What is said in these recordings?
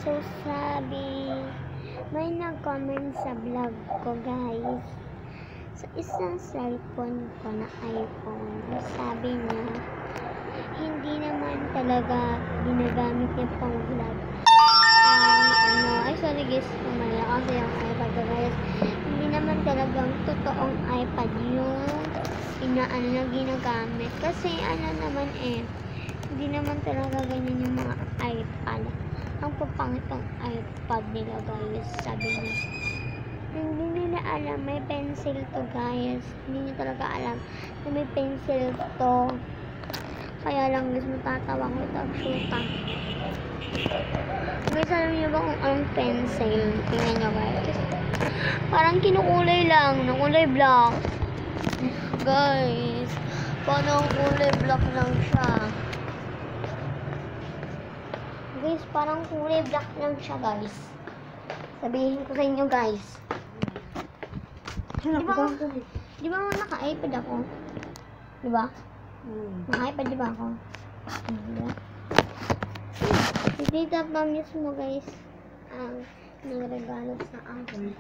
So, sabi, may nag-comment sa vlog ko, guys. Sa isang cellphone ko na iPhone, sabi niya, hindi naman talaga ginagamit niya pang vlog. Sorry guys, kumaya kasi yung iPad ko, guys. Hindi naman talagang totoong iPad yung inaano na ginagamit. Kasi naman hindi naman talaga ganyan yung mga iPad. Ang papangit ang iPad nila, guys, sabi niya. Hindi nila alam, may pencil to, guys. Hindi niya talaga alam na may pencil to. Kaya lang, guys, matatawa ko ito, shoota. Guys, alam niyo ba kung anong pencil? Tingnan niyo, guys. Parang kinukulay lang, na kulay black. Guys, parang kulay black lang siya. Guys, parang kulay black lang siya, guys. Sabihin ko sa inyo, guys. Di ba naka-iPad ako? Di ba? Naka-iPad di ba ako? Diba? Hindi tapos mo, guys, ang nagregalo sa akin.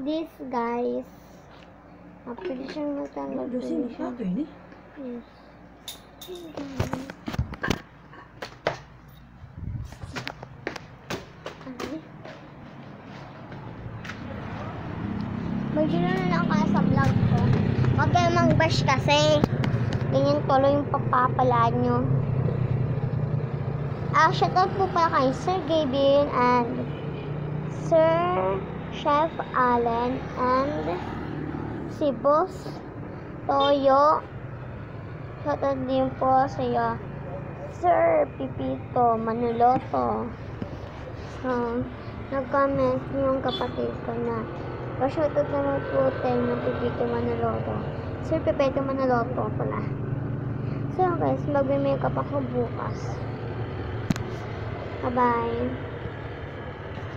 This, guys, pwede siyang matanggal. Yes. Mag-gino na lang kaya sa vlog ko. Huwag kayo mag-bash kasi. Ganyan tuloy yung pagpapalaan nyo. Shoutout po pala kay Sir Gavin and Sir Chef Allen and si Boss Toyo. Shoutout din po sa iyo, Sir Pipito Manuloto. So, nag-comment yung kapatid ko na pa-shoutout naman po tayo ng Pipito Manuloto. Sir Pipito Manuloto pala. So guys, mag-makeup ako bukas. Bye-bye.